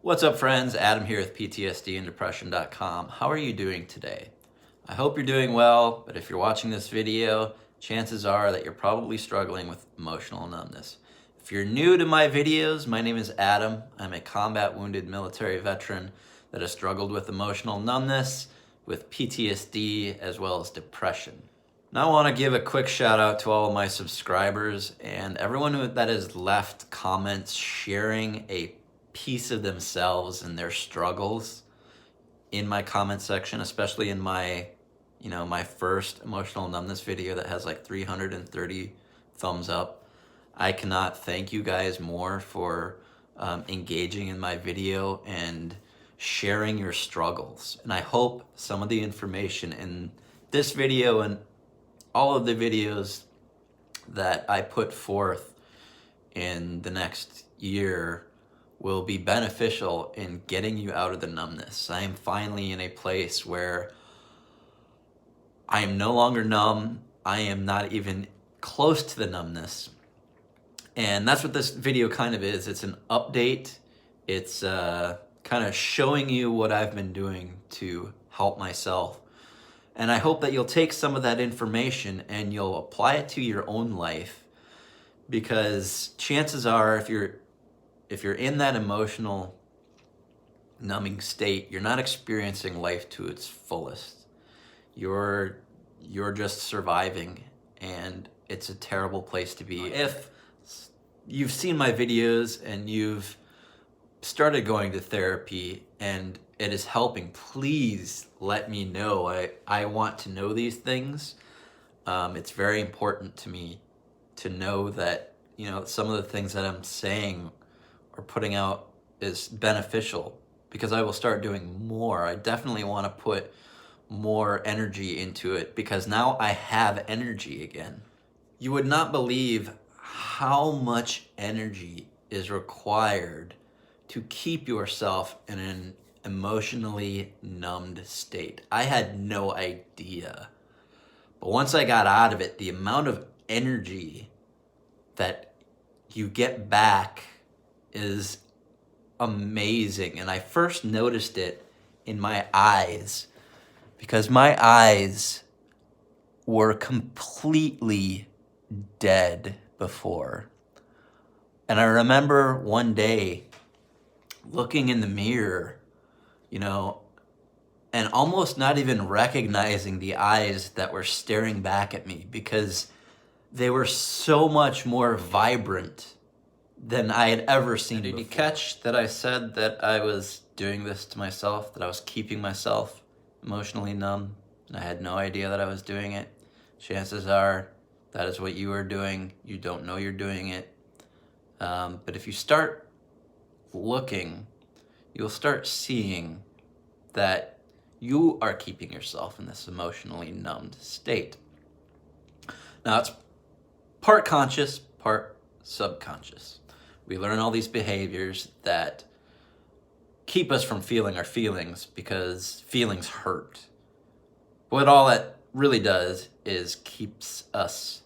What's up, friends? Adam here with PTSDanddepression.com. How are you doing today? I hope you're doing well, but if you're watching this video, chances are that you're probably struggling with emotional numbness. If you're new to my videos, my name is Adam. I'm a combat wounded military veteran that has struggled with emotional numbness, with PTSD, as well as depression. Now I want to give a quick shout out to all of my subscribers and everyone that has left comments sharing a piece of themselves and their struggles in my comment section, especially in my first emotional numbness video that has like 330 thumbs up. I cannot thank you guys more for engaging in my video and sharing your struggles. And I hope some of the information in this video and all of the videos that I put forth in the next year will be beneficial in getting you out of the numbness. I am finally in a place where I am no longer numb. I am not even close to the numbness. And that's what this video kind of is. It's an update. It's kind of showing you what I've been doing to help myself. And I hope that you'll take some of that information and you'll apply it to your own life, because chances are if you're in that emotional numbing state, you're not experiencing life to its fullest. You're just surviving, and it's a terrible place to be. If you've seen my videos and you've started going to therapy and it is helping, please let me know. I want to know these things. It's very important to me to know that, some of the things that I'm saying or putting out is beneficial, because I will start doing more. I definitely want to put more energy into it because now I have energy again. You would not believe how much energy is required to keep yourself in an emotionally numbed state. I had no idea. But once I got out of it, the amount of energy that you get back is amazing. And I first noticed it in my eyes, because my eyes were completely dead before. And I remember one day looking in the mirror, and almost not even recognizing the eyes that were staring back at me, because they were so much more vibrant than I had ever seen before. Did you catch that I said that I was doing this to myself, that I was keeping myself emotionally numb, and I had no idea that I was doing it? Chances are that is what you are doing. You don't know you're doing it. But if you start looking, you'll start seeing that you are keeping yourself in this emotionally numbed state. Now, it's part conscious, part subconscious. We learn all these behaviors that keep us from feeling our feelings because feelings hurt. What all that really does is keeps us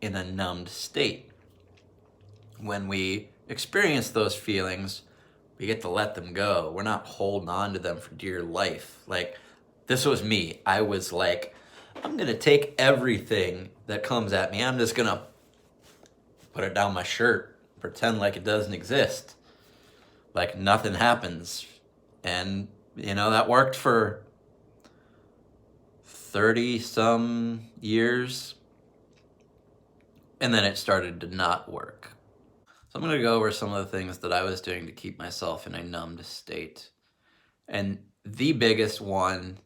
in a numbed state. When we experience those feelings, we get to let them go. We're not holding on to them for dear life. Like, this was me. I was like, I'm going to take everything that comes at me. I'm just going to put it down my shirt, pretend like it doesn't exist, like nothing happens. And, that worked for 30 some years. And then it started to not work. So I'm going to go over some of the things that I was doing to keep myself in a numbed state. And the biggest one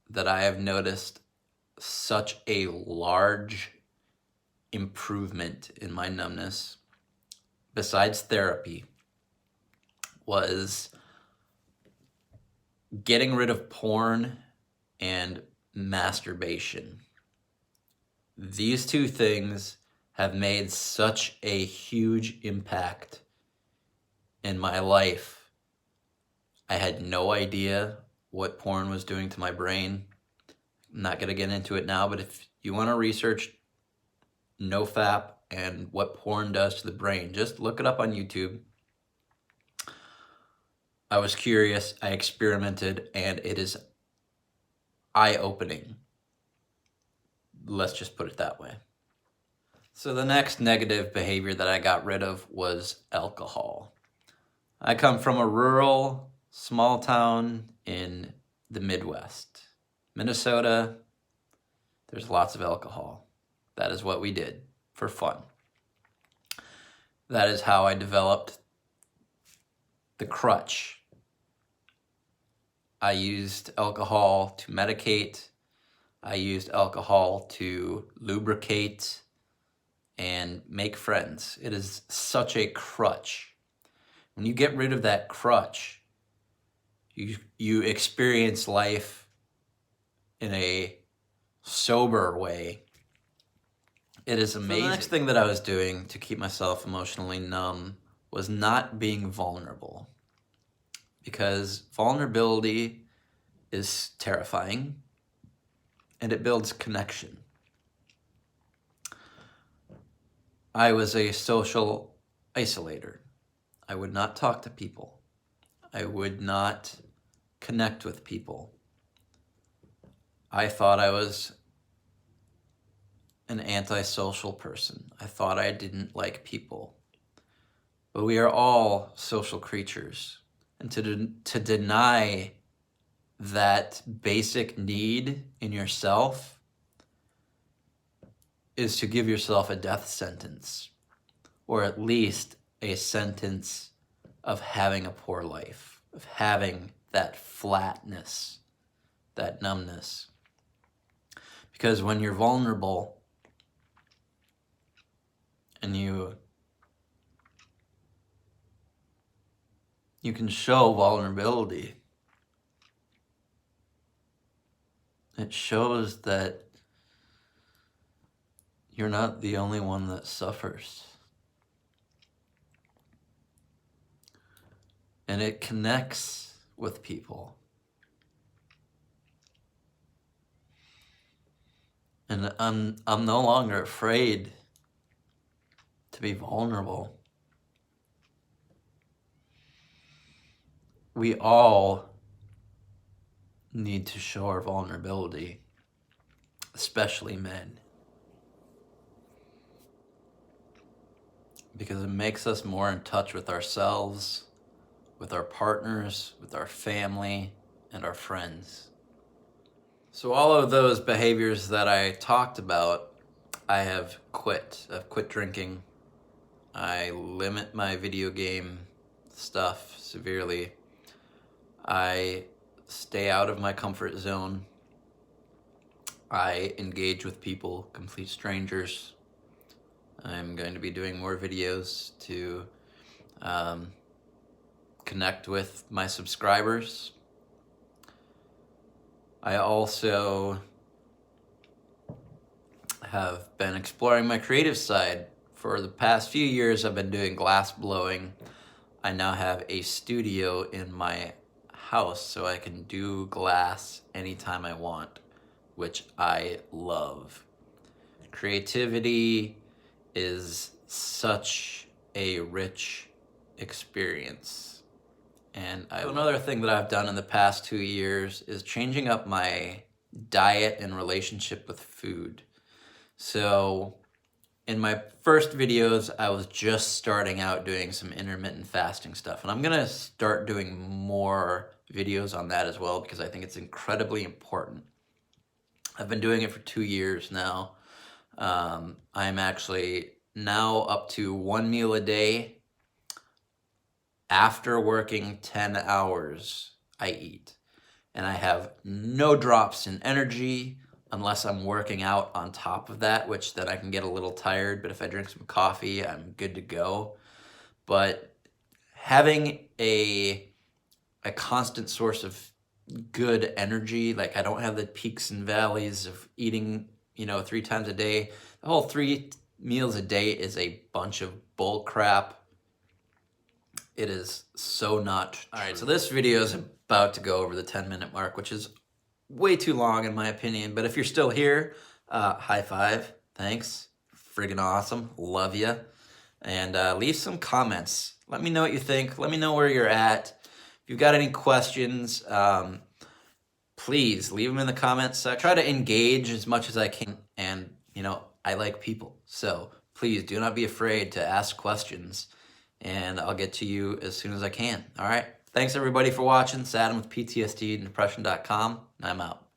that I have noticed such a large improvement in my numbness, besides therapy, was getting rid of porn and masturbation. These two things have made such a huge impact in my life. I had no idea what porn was doing to my brain. I'm not going to get into it now, but if you want to research NoFap and what porn does to the brain, just look it up on YouTube. I was curious, I experimented, and it is eye-opening. Let's just put it that way. So the next negative behavior that I got rid of was alcohol. I come from a rural, small town in the Midwest. Minnesota, there's lots of alcohol. That is what we did for fun. That is how I developed the crutch. I used alcohol to medicate. I used alcohol to lubricate and make friends. It is such a crutch. When you get rid of that crutch, you experience life in a sober way. It is amazing. So the next thing that I was doing to keep myself emotionally numb was not being vulnerable. Because vulnerability is terrifying and it builds connection. I was a social isolator. I would not talk to people. I would not connect with people. I thought I was an antisocial person. I thought I didn't like people. But we are all social creatures. And to deny that basic need in yourself is to give yourself a death sentence, or at least a sentence of having a poor life, of having that flatness, that numbness. Because when you're vulnerable and you can show vulnerability, it shows that you're not the only one that suffers. And it connects with people. And I'm no longer afraid to be vulnerable. We all need to show our vulnerability, especially men. Because it makes us more in touch with ourselves, with our partners, with our family, and our friends. So all of those behaviors that I talked about, I have quit. I've quit drinking. I limit my video game stuff severely. I stay out of my comfort zone. I engage with people, complete strangers. I'm going to be doing more videos to connect with my subscribers. I also have been exploring my creative side. For the past few years, I've been doing glass blowing. I now have a studio in my house, so I can do glass anytime I want, which I love. Creativity is such a rich experience. And another thing that I've done in the past 2 years is changing up my diet and relationship with food. So in my first videos, I was just starting out doing some intermittent fasting stuff. And I'm gonna start doing more videos on that as well, because I think it's incredibly important. I've been doing it for 2 years now. I'm actually now up to 1 meal a day. After working 10 hours, I eat. And I have no drops in energy unless I'm working out on top of that, which then I can get a little tired. But if I drink some coffee, I'm good to go. But having a constant source of good energy, like I don't have the peaks and valleys of eating, 3 times a day. The whole 3 meals a day is a bunch of bull crap. It is so not true. All right, so this video is about to go over the 10-minute mark, which is way too long in my opinion. But if you're still here, high five, thanks, friggin' awesome, love ya. And leave some comments. Let me know what you think. Let me know where you're at. If you've got any questions, please leave them in the comments section. Try to engage as much as I can, and I like people, so please do not be afraid to ask questions, and I'll get to you as soon as I can. All right, thanks everybody for watching. It's Adam with PTSD and Depression.com, and I'm out.